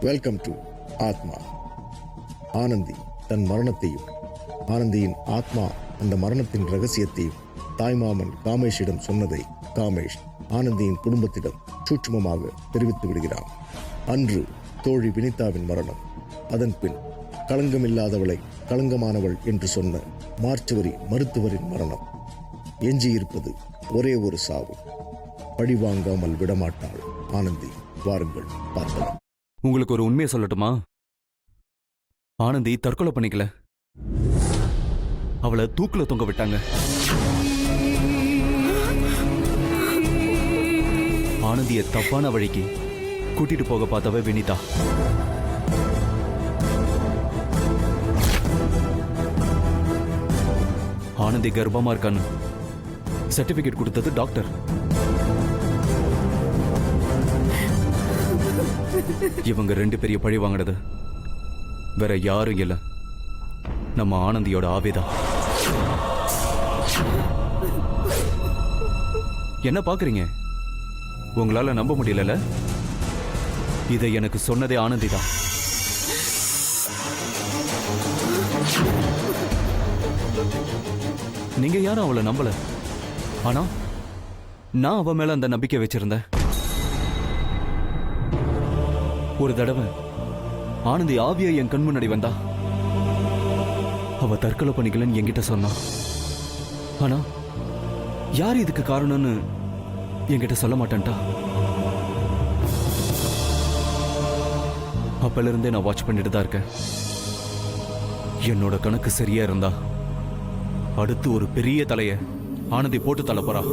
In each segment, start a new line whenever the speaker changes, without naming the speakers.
Welcome to ஆத்மா. ஆனந்தி தன் மரணத்தையும் ஆனந்தியின் ஆத்மா அந்த மரணத்தின் ரகசியத்தையும் தாய்மாமன் காமேஷிடம் சொன்னதை காமேஷ் ஆனந்தியின் குடும்பத்திடம் சூட்சுமமாக தெரிவித்து விடுகிறான். அன்று தோழி வினிதாவின் மரணம், அதன் பின் களங்கமில்லாதவளை களங்கமானவள் என்று சொன்ன மார்ச்சுவரி மருத்துவரின் மரணம். எஞ்சியிருப்பது ஒரே ஒரு சாவு. பழிவாங்காமல் விடமாட்டாள் ஆனந்தி. வாருங்கள் பார்க்கலாம்.
உங்களுக்கு ஒரு உண்மையை சொல்லட்டுமா? ஆனந்தி தற்கொலை பண்ணிக்கல, அவளை தூக்குல தொங்க விட்டாங்க. ஆனந்திய தப்பான வழிக்கு கூட்டிட்டு போக பார்த்தவ வினிதா. ஆனந்தி கர்ப்பமா இருக்கான்னு சர்டிபிகேட் கொடுத்தது டாக்டர். இவங்க ரெண்டு பெரிய பழி வாங்கினது வேற யாரும் இல்ல, நம்ம ஆனந்தியோட ஆவேதான். என்ன பாக்குறீங்க? உங்களால நம்ப முடியல? இதை எனக்கு சொன்னதே ஆனந்தி தான். நீங்க யாரும் அவளை நம்பல, ஆனா நான் அவ மேல அந்த நம்பிக்கை வச்சிருந்தேன். ஒரு தடவை ஆனந்தி ஆவியா என் கண் முன்னாடி வந்தா. அவ தற்கொலை பண்ணிக்கலன்னு என்கிட்ட சொன்னா. ஆனா யார் இதுக்கு காரணம்னு என்கிட்ட சொல்ல மாட்டேன்ட்டா. அப்பல இருந்தே நான் வாட்ச் பண்ணிட்டு தான் இருக்கேன். என்னோட கணக்கு சரியா இருந்தா அடுத்து ஒரு பெரிய தலைய ஆனந்தி போட்டு தள்ள போறா.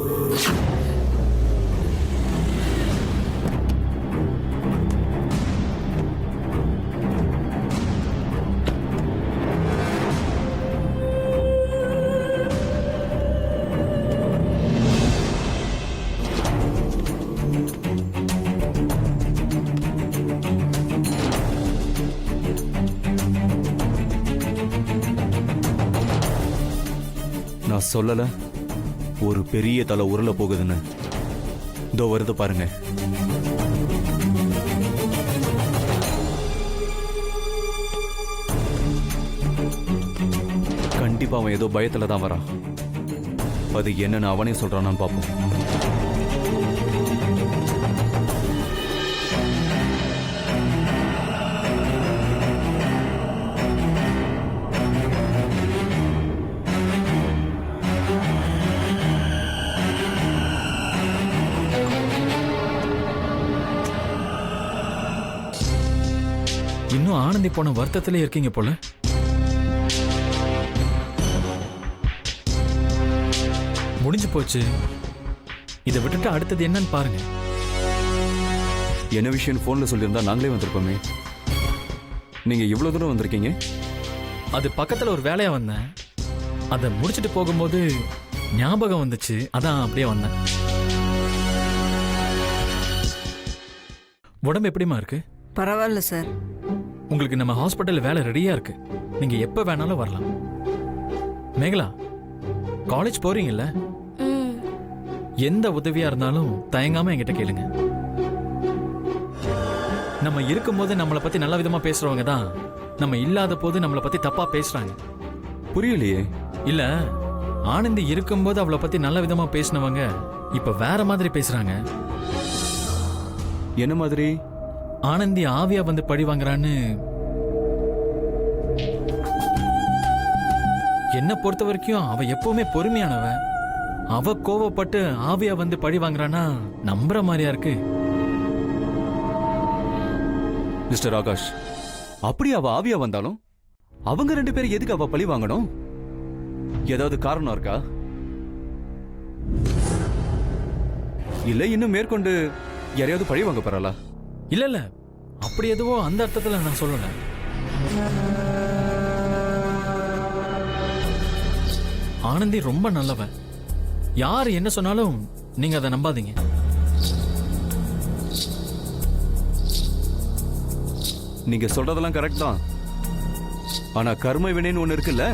நான் சொல்லல ஒரு பெரிய தலை உருள போகுதுன்னு. இதோ வருது பாருங்க. கண்டிப்பா அவன் ஏதோ பயத்துல தான் வரான். அது என்னன்னு அவனே சொல்றான்னு பார்ப்போம்.
இன்னும் ஆனந்தி போன வருத்தத்திலே இருக்கீங்க போல. முடிஞ்சு போச்சு, இதை விட்டுட்டு அடுத்தது என்னன்னு பாருங்க.
என்ன விஷயம் போன்ல சொல்லியிருந்தா நாங்களே வந்திருப்போமே. நீங்க இவ்வளவு தூரம் வந்திருக்கீங்க?
அது பக்கத்துல ஒரு வேலையா வந்தேன். அதை முடிச்சுட்டு போகும்போது ஞாபகம் வந்துச்சு, அதான் அப்படியே வந்தேன். உடம்பு எப்படிமா இருக்கு?
பரவாயில்ல சார்.
உங்களுக்கு நம்ம ஹாஸ்பிட்டல் வேலை ரெடியா இருக்கு, நீங்க எப்ப வேணாலும் வரலாம். மேகலா, காலேஜ் போறீங்கல்ல, எந்த உதவியா இருந்தாலும் தயங்காம என்கிட்ட கேளுங்க. நம்ம இருக்கும்போது நம்மளை பத்தி நல்ல விதமா பேசுறவங்க தான் நம்ம இல்லாத போது நம்மளை பத்தி தப்பா பேசுறாங்க.
புரியலையே.
இல்ல, ஆனந்தி இருக்கும்போது அவளை பத்தி நல்ல விதமா பேசினவங்க இப்ப வேற மாதிரி பேசுறாங்க.
என்ன மாதிரி?
ஆனந்தி ஆவியா வந்து பழி வாங்குறான்னு. என்ன பொறுத்த வரைக்கும் அவ எப்பவுமே பொறுமையானவ. அவ கோவப்பட்டு ஆவியா வந்து பழி வாங்குறானா நம்புற மாதிரியா இருக்கு.
மிஸ்டர் ஆகாஷ், அப்படி அவ ஆவியா வந்தாலும் அவங்க ரெண்டு பேரும் எதுக்கு அவ பழி வாங்கணும்? ஏதாவது காரணம் இருக்கா? இல்ல இன்னும் மேற்கொண்டு யாரையாவது பழி வாங்க போறாளா?
இல்ல இல்ல, அப்படி எதுவோ அந்த அர்த்தத்துல நான் சொல்லல. ஆனந்தி ரொம்ப நல்லவன். யார் என்ன சொன்னாலும் நீங்க அதை நம்பாதீங்க.
நீங்க சொல்றதெல்லாம் கரெக்ட் தான், ஆனா கர்ம வினைன்னு ஒண்ணு இருக்குல்ல.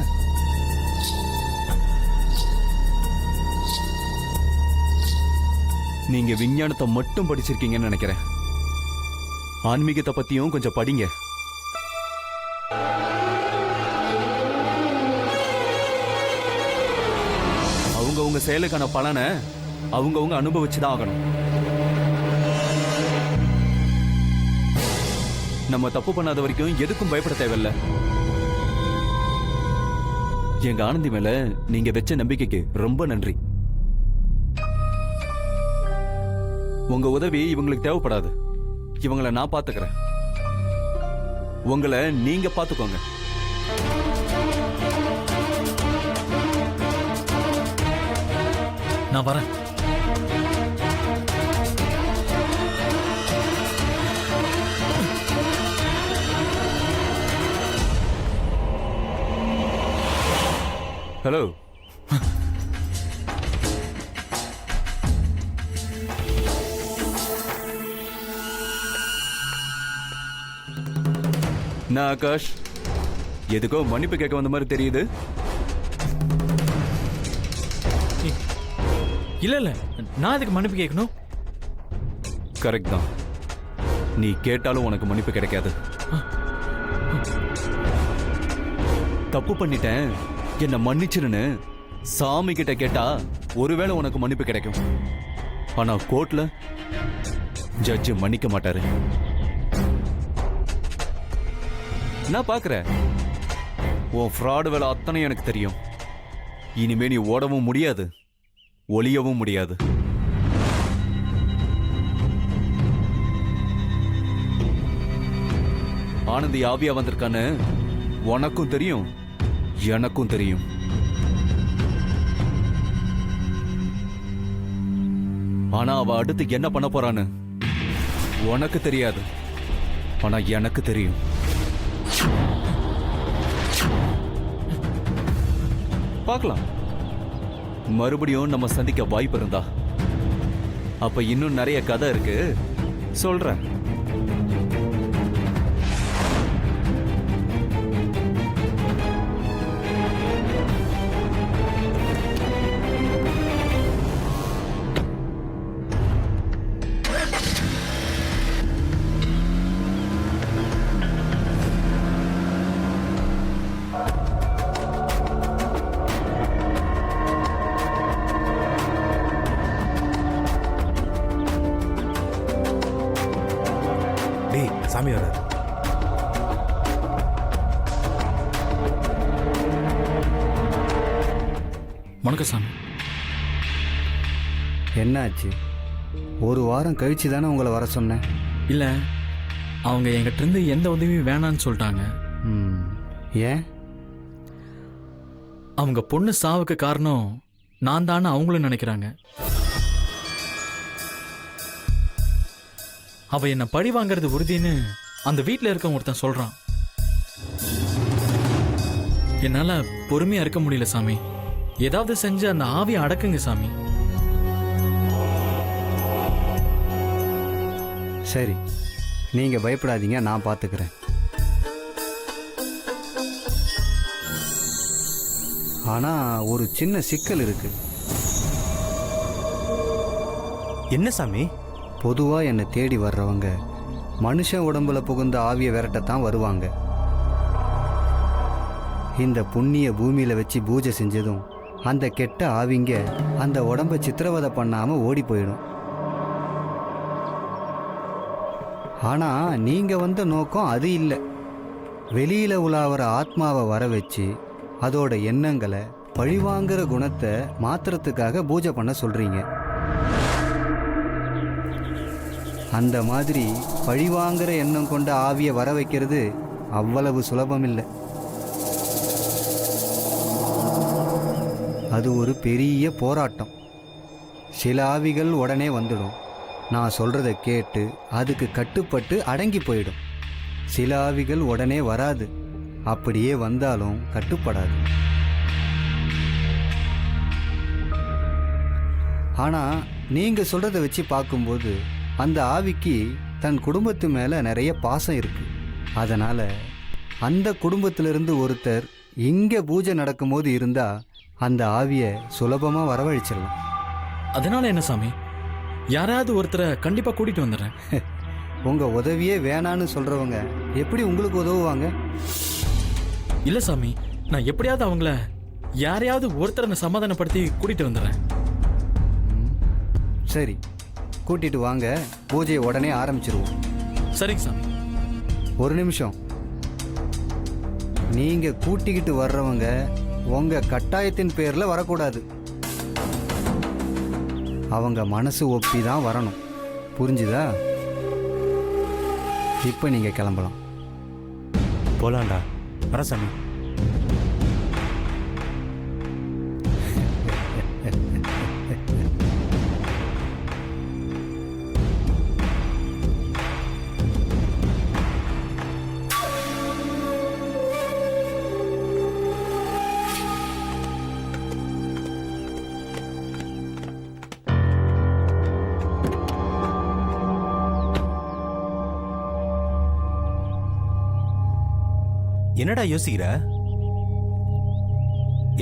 நீங்க விஞ்ஞானத்தை மட்டும் படிச்சிருக்கீங்கன்னு நினைக்கிறேன். ஆன்மீகத்தை பத்தியும் கொஞ்சம் படிங்க. அவங்கவுங்க செயலுக்கான பலனை அவங்கவுங்க அனுபவிச்சுதான் ஆகணும். நம்ம தப்பு பண்ணாத வரைக்கும் எதுக்கும் பயப்பட தேவையில்ல. எங்க ஆனந்தி மேல நீங்க வச்ச நம்பிக்கைக்கு ரொம்ப நன்றி. உங்க உதவி இவங்களுக்கு தேவைப்படாது. இவங்களை நான் பாத்துக்கிறேன். உங்களை நீங்க பாத்துக்கோங்க.
நான் வரேன்.
ஹலோ. நான் ஆகாஷ். எதுக்கோ மன்னிப்பு கேட்க வந்த மாதிரி தெரியுது.
இல்ல இல்ல, நான் அதுக்கு மன்னிப்பு கேட்கணும்?
கரெக்ட் தான். நீ கேட்டாலும் உனக்கு மன்னிப்பு கிடைக்காது. தப்பு பண்ணிட்டேன், என்ன மன்னிச்சிருன்னு சாமி கிட்ட கேட்டா ஒருவேளை உனக்கு மன்னிப்பு கிடைக்கும். ஆனா கோர்ட்ல ஜட்ஜ் மன்னிக்க மாட்டாரு. நான் பாக்குறேன், உன் ஃப்ராடு வேலை அத்தனை எனக்கு தெரியும். இனிமே நீ ஓடவும் முடியாது, ஒளியவும் முடியாது. ஆனந்தி ஆவியா வந்திருக்கான்னு உனக்கும் தெரியும், எனக்கும் தெரியும். ஆனா அவ அடுத்து என்ன பண்ண போறான்னு உனக்கு தெரியாது, ஆனா எனக்கு தெரியும். பார்க்கலாம். மறுபடியும் நம்ம சந்திக்க வாய்ப்பு இருந்தா அப்ப இன்னும் நிறைய கதை இருக்கு, சொல்றேன்.
சாமி வராது.
வணக்கம் சாமி.
என்னாச்சு? ஒரு வாரம் கழிச்சு தானே உங்களை வர சொன்னேன்.
இல்ல, அவங்க என்கிட்ட இருந்து எந்த உதவியும் வேணான்னு சொல்லிட்டாங்க.
ஏன்?
அவங்க பொண்ணு சாவுக்கு காரணம் நான் தானே அவங்களும் நினைக்கிறாங்க. அவ என்ன பழி வாங்கறது உறுதின்னு அந்த வீட்டில் இருக்க ஒருத்தன் சொல்றான். என்னால பொறுமையா இருக்க முடியல சாமி. ஏதாவது செஞ்சு அந்த ஆவியை அடக்குங்க சாமி.
சரி, நீங்க பயப்படாதீங்க, நான் பார்த்துக்கிறேன். ஆனா ஒரு சின்ன சிக்கல் இருக்கு.
என்ன சாமி?
பொதுவா என்னை தேடி வர்றவங்க மனுஷன் உடம்புல புகுந்த ஆவியை விரட்டத்தான் வருவாங்க. இந்த புண்ணிய பூமியில வச்சு பூஜை செஞ்சதும் அந்த கெட்ட ஆவிங்க அந்த உடம்பை சித்திரவதை பண்ணாம ஓடி போயிடும். ஆனா நீங்க வந்த நோக்கம் அது இல்லை. வெளியில உலாவற ஆத்மாவை வர வச்சு அதோட எண்ணங்களை பழிவாங்கிற குணத்தை மாத்துறதுக்காக பூஜை பண்ண சொல்றீங்க. அந்த மாதிரி பழிவாங்கிற எண்ணம் கொண்ட ஆவியை வர வைக்கிறது அவ்வளவு சுலபம் இல்லை. அது ஒரு பெரிய போராட்டம். சில ஆவிகள் உடனே வந்துடும், நான் சொல்றதை கேட்டு அதுக்கு கட்டுப்பட்டு அடங்கி போயிடும். சில ஆவிகள் உடனே வராது, அப்படியே வந்தாலும் கட்டுப்படாது. ஆனா நீங்க சொல்றதை வச்சு பார்க்கும்போது அந்த ஆவிக்கு தன் குடும்பத்து மேல நிறைய பாசம் இருக்கு. அதனால அந்த குடும்பத்திலிருந்து ஒருத்தர் இங்க பூஜை நடக்கும்போது இருந்தா அந்த ஆவியை சுலபமா வரவழைச்சிடலாம்.
அதனால என்ன சாமி, யாராவது ஒருத்தரை கண்டிப்பா கூட்டிட்டு வந்துடுறேன்.
உங்கள் உதவியே வேணான்னு சொல்கிறவங்க எப்படி உங்களுக்கு உதவுவாங்க?
இல்ல சாமி, நான் எப்படியாவது அவங்கள யாரையாவது ஒருத்தரை நான் சமாதானப்படுத்தி கூட்டிட்டு வந்துடுறேன்.
சரி, கூட்டிட்டு வாங்க, பூஜையை உடனே ஆரம்பிச்சிருவோம்.
சரிங்க சாமி.
ஒரு நிமிஷம். நீங்கள் கூட்டிக்கிட்டு வர்றவங்க உங்கள் கட்டாயத்தின் பேரில் வரக்கூடாது. அவங்க மனசு ஒப்பி தான் வரணும். புரிஞ்சுதா? இப்போ நீங்கள் கிளம்பலாம்.
போலாம்டா. வர சாமி. என்னடா யோசிக்கிற?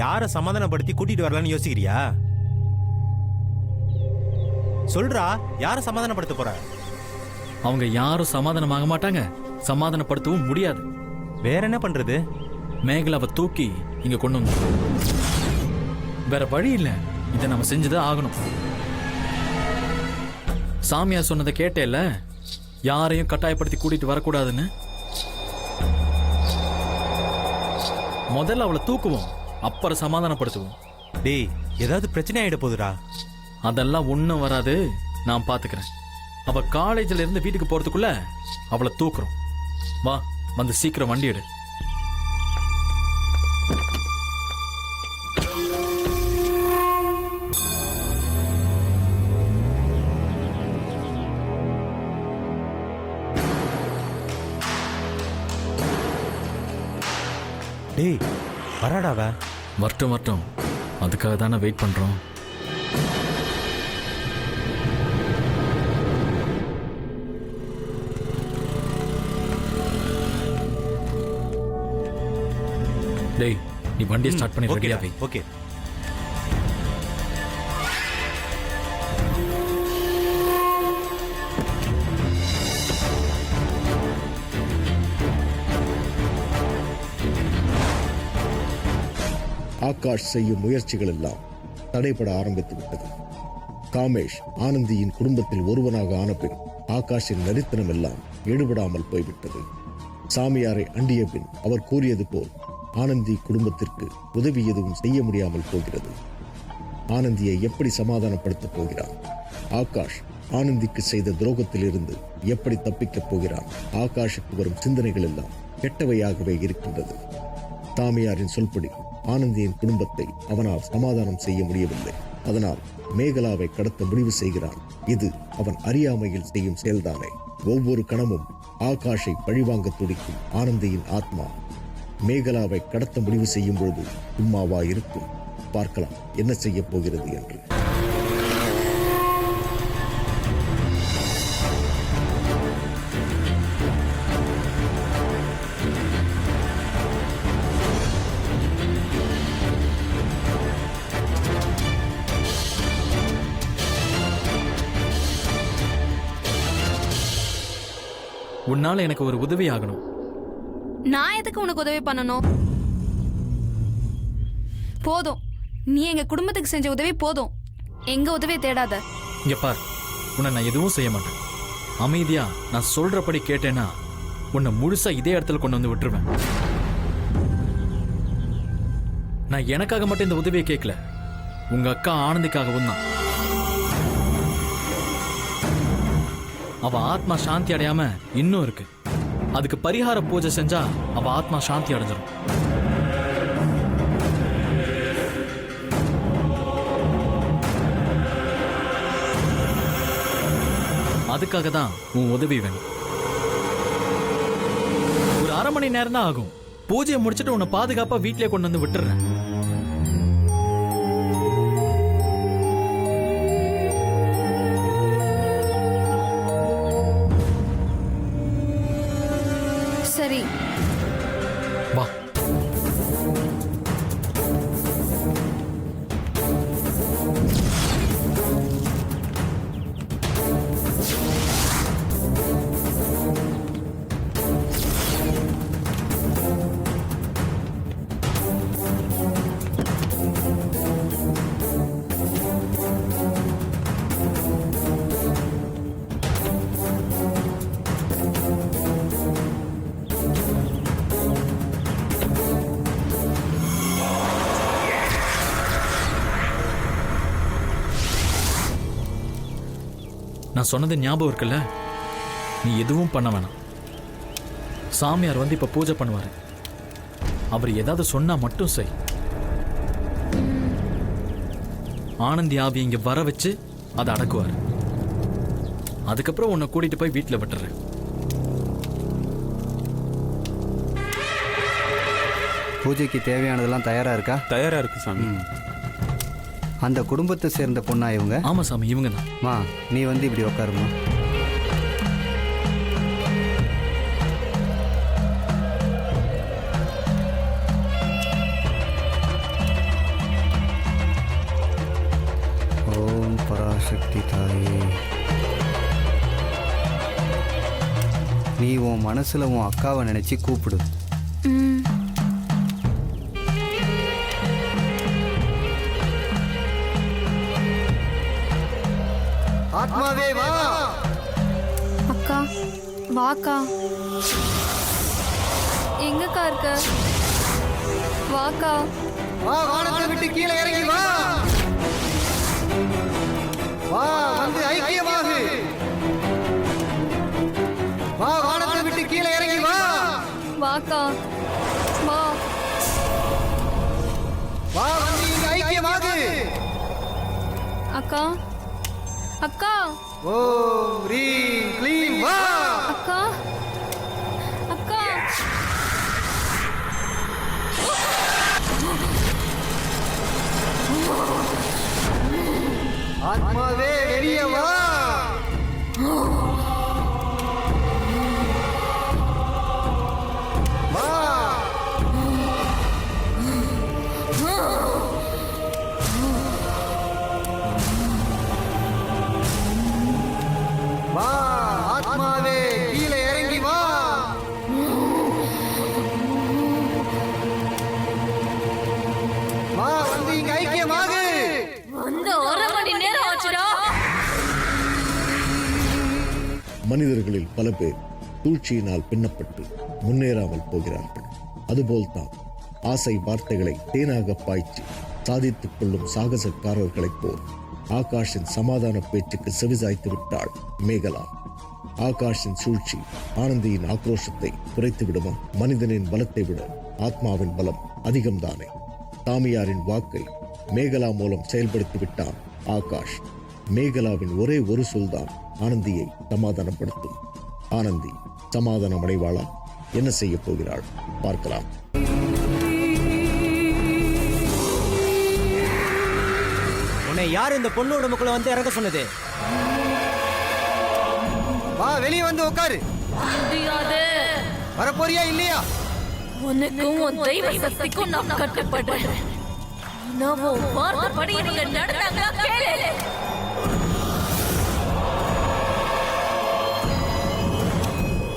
யாரை சமாதானப்படுத்தி கூட்டிட்டு வரலான்னு யோசிக்கிறியா? சொல்றா, யாரை சமாதானப்படுத்த போற?
அவங்க யாரும் சமாதானமாக மாட்டாங்க, சமாதானப்படுத்தவும் முடியாது.
வேற என்ன பண்றது?
மேகலாவை தூக்கி இங்க கொண்டு வந்து, வேற வழி இல்ல, இதை நம்ம செஞ்சுதான் ஆகணும். சாமியார் சொன்னதை கேட்டேல்ல, யாரையும் கட்டாயப்படுத்தி கூட்டிட்டு வரக்கூடாதுன்னு. முதல்ல அவளை தூக்குவோம், அப்புறம் சமாதானப்படுத்துவோம்.
டேய், ஏதாவது பிரச்சனை ஆயிட போகுதுடா.
அதெல்லாம் ஒண்ணும் வராது, நான் பாத்துக்கிறேன். அவ காலேஜ்ல இருந்து வீட்டுக்கு போறதுக்குள்ள அவளை தூக்குறோம். வா, வந்து சீக்கிரம் வண்டி எடு.
டேய், வராடாவ.
வரட்டும் வரட்டும், அதுக்காக தானே வெயிட் பண்றோம். டேய், நீ வண்டியை ஸ்டார்ட் பண்ணி ரெடியா வை.
ஓகே.
ஆகாஷ் செய்யும் முயற்சிகள் எல்லாம் தடைபட ஆரம்பித்து விட்டது. காமேஷ் ஆனந்தியின் குடும்பத்தில் ஒருவனாக ஆன பின் ஆகாஷின் நரித்தனம் எல்லாம் ஈடுபடாமல் போய்விட்டது. சாமியாரை அண்டிய பின் அவர் கூறியது போல் ஆனந்தி குடும்பத்திற்கு உதவி எதுவும் செய்ய முடியாமல் போகிறது. ஆனந்தியை எப்படி சமாதானப்படுத்தப் போகிறார்? ஆகாஷ் ஆனந்திக்கு செய்த துரோகத்தில் இருந்து எப்படி தப்பிக்கப் போகிறான்? ஆகாஷுக்கு வரும் சிந்தனைகள் எல்லாம் கெட்டவையாகவே இருக்கின்றது. சாமியாரின் சொல்படி ஆனந்தியின் குடும்பத்தை அவனால் சமாதானம் செய்ய முடியவில்லை. அதனால் மேகலாவை கடத்த முடிவு செய்கிறான். இது அவன் அறியாமையில் செய்யும் செயல்தானே. ஒவ்வொரு கணமும் ஆகாஷை பழிவாங்க துடிக்கும் ஆனந்தியின் ஆத்மா மேகலாவை கடத்த முடிவு செய்யும் பொழுது சும்மாவா இருக்கும்? பார்க்கலாம் என்ன செய்ய போகிறது என்று.
உன்னால எனக்கு ஒரு உதவி ஆகணும்.
நான் எதுக்கு உனக்கு உதவி பண்ணணும்? போதும், நீ எங்க குடும்பத்துக்கு செஞ்ச உதவி போதும். எங்க உதவியை தேடாத.
இங்க பார், உன்னை நான் எதுவும் செய்ய மாட்டேன். அமைதியா நான் சொல்றபடி கேட்டேன்னா உன்னை முழுசா இதே இடத்துல கொண்டு வந்து விட்டுருவேன். நான் எனக்காக மட்டும் இந்த உதவியை கேட்கல, உங்க அக்கா ஆனந்திக்காகவும் தான். அவ ஆத்மா சாந்தி அடையாம இன்னும் இருக்கு. அதுக்கு பரிகார பூஜை செஞ்சா அவ ஆத்மா சாந்தி அடைஞ்சிடும். அதுக்காக தான் உன் உதவி வேணும். ஒரு அரை மணி நேரம் தான் ஆகும். பூஜையை முடிச்சிட்டு உன்னை பாதுகாப்பா வீட்டிலே கொண்டு வந்து விட்டுறேன்.
சரி,
வா. நான் சொன்னது ஞாபகம் இருக்குல்ல? நீ எதுவும் பண்ண வேணாம். சாமியார் வந்து இப்ப பூஜை பண்ணுவாரு. அவர் ஏதாவது சொன்னா மட்டும் செய். ஆனந்தி ஆவி இங்க வர வச்சு அதை அடக்குவார். அதுக்கப்புறம் உன்னை கூட்டிட்டு போய் வீட்டில் விட்டுறேன்.
பூஜைக்கு தேவையானதெல்லாம் தயாரா இருக்கா?
தயாரா இருக்கு சாமி.
அந்த குடும்பத்தை சேர்ந்த பொண்ணா இவங்க?
ஆமா சாமி, இவங்க தான்.
மா, நீ வந்து இப்படி உட்காருமா. ஓம் பராசக்தி தாயே, நீ உன் மனசுல உன் அக்காவை நினைச்சு கூப்பிடு. ஆத்மாவே வா.
அக்கா வாக்கா. எங்கக்கா இருக்க? வாக்கா.
வா, வானத்தை விட்டு கீழே இறங்கி வா. வா, வந்து ஐக்கியமாகு. வா, வானத்தை விட்டு கீழே இறங்கி வா.
வாக்கா வா.
வா, வந்து இங்க ஐக்கியமாகு.
அக்கா அக்கா.
ஓம் ரீம் க்ளீம் வா.
அக்கா அக்கா.
ஆத்மாவே வெளியே வா. வா. வா, ஆத்மாவே கீழே இறங்கி வா. வா, வந்து இங்க ஐக்கியமாகு.
வந்து 1 மணி நேரம் ஆச்சுடா.
மனிதர்களில் பல பேர் சூழ்ச்சியினால் பின்னப்பட்டு முன்னேறாமல் போகிறார்கள். அதுபோல்தான் ஆசை வார்த்தைகளை தேனாக பாய்ச்சி சாதித்துக் கொள்ளும் சாகசக்காரர்களைப் போல் ஆகாஷின் சமாதான பேச்சுக்கு செவிசாய்த்து விட்டாள் மேகலா. ஆகாஷின் சூழ்ச்சி ஆனந்தியின் ஆக்ரோஷத்தை குறைத்து விடுமா? மனிதனின் பலத்தை விட ஆத்மாவின் பலம் அதிகம்தானே. சாமியாரின் வாக்கை மேகலா மூலம் செயல்படுத்தி விட்டான் ஆகாஷ். மேகலாவின் ஒரே ஒரு சொல்தான் ஆனந்தியை சமாதானப்படுத்தும். ஆனந்தி சமாதானம் அடைவாளா? என்ன செய்ய போகிறாள் பார்க்கலாம்.
உன்னை யார் இந்த பொண்ணு உடம்புக்குள்ள வந்து இறங்க சொன்னது?
வா, வெளியே வந்து உட்காரு.
முடியாது.
வரப்போறியா இல்லையா?
உனக்கும் உன் தெய்வ சக்திக்கும் நான் கட்டுப்படுறேன். நான் உன் வார்த்தைப்படி இவங்க நடந்தாங்களா கேளு.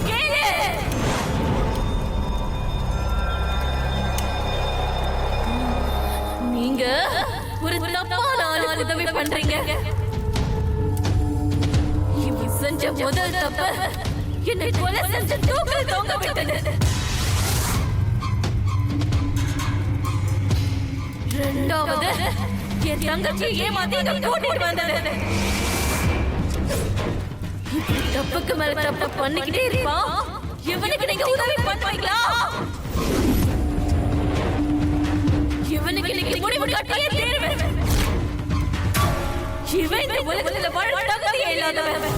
கேளு. நீங்க ஒரு தப்பான ஆளுக்கு உதவி பண்றீங்க. இவ செஞ்ச முதல் தப்பு என்னை கொலை செஞ்ச தூக்கில் தொங்க விட்டது. 2வது என் தங்கச்சியை ஏமாத்தி இங்க கூட்டிட்டு வந்தது. இப்படி தப்புக்கு மேல தப்பு பண்ணிக்கிட்டே இருப்பா. இவனுக்கு நீங்க உதவி பண்ணுவீங்களா? இவனுக்கு நீங்க முடிவு கட்டியே தீருவேன். இவன் இந்த உலகத்துல வாழ தகுதியே இல்லாதவன்.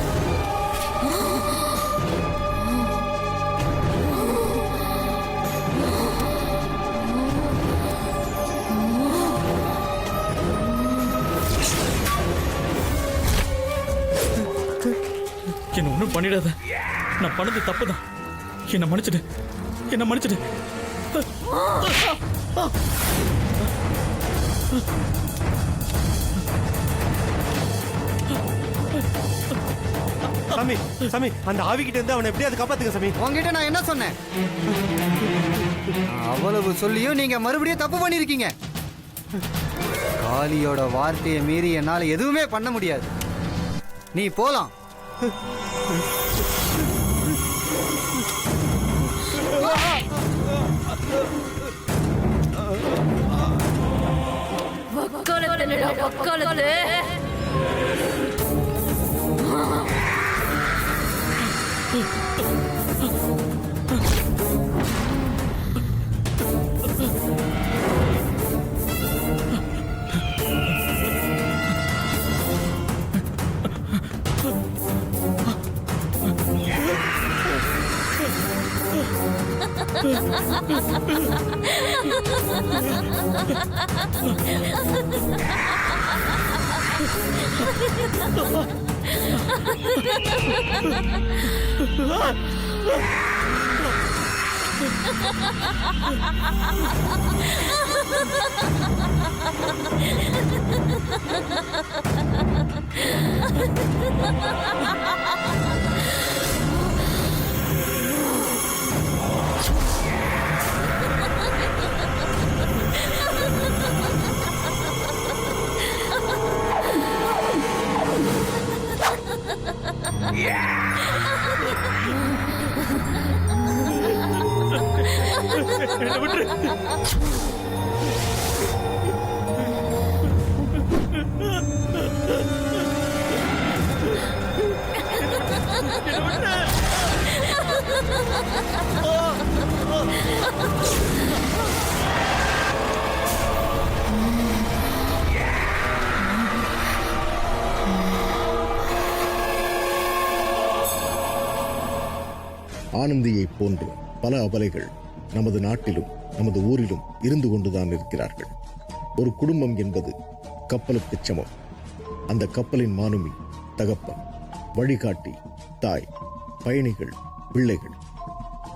என்ன ஒன்றும் பண்ணிடாத. நான் பண்ணது தப்பு தான். என்ன மன்னிச்சிடு, என்ன மன்னிச்சிடு.
சாமி, சாமி, அந்த ஆவிக்கிட்ட இருந்து அவனை எப்படியாவது காப்பாத்துங்க சாமி.
உங்ககிட்ட நான் என்ன சொன்னேன்? அவ்வளவு சொல்லியும் நீங்க மறுபடியும் தப்பு பண்ணிருக்கீங்க. காளியோட வார்த்தையை மீறி என்னால எதுவுமே பண்ண முடியாது. நீ போலாம்.
வக்காலத்து
ஆனந்தியைப் போன்று பல அபலைகள் நமது நாட்டிலும் நமது ஊரிலும் இருந்து கொண்டுதான் இருக்கிறார்கள். ஒரு குடும்பம் என்பது கப்பலுக்கு சமம். அந்த கப்பலின் மாலுமி தகப்பன், வழிகாட்டி தாய், பயணிகள் பிள்ளைகள்.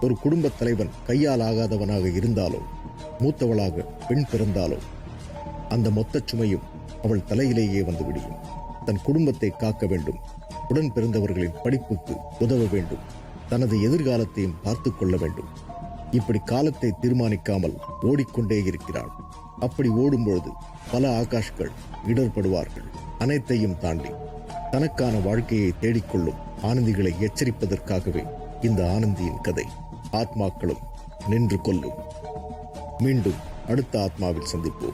ஒரு குடும்பத் தலைவன் கையால் ஆகாதவனாக இருந்தாலோ, மூத்தவளாக பெண் பிறந்தாலோ, அந்த மொத்தச் சுமையும் அவள் தலையிலேயே வந்து விடியும். தன் குடும்பத்தை காக்க வேண்டும், உடன் பிறந்தவர்களின் படிப்புக்கு உதவ வேண்டும், தனது எதிர்காலத்தையும் பார்த்து கொள்ள வேண்டும். இப்படி காலத்தை தீர்மானிக்காமல் ஓடிக்கொண்டே இருக்கிறாள். அப்படி ஓடும்பொழுது பல ஆகாஷ்கள் இடர்படுவார்கள். அனைத்தையும் தாண்டி தனக்கான வாழ்க்கையை தேடிக்கொள்ளும் ஆனந்திகளை எச்சரிப்பதற்காகவே இந்த ஆனந்தியின் கதை. ஆத்மாக்களும் நின்று கொள்ளும். மீண்டும் அடுத்த ஆத்மாவில் சந்திப்போம்.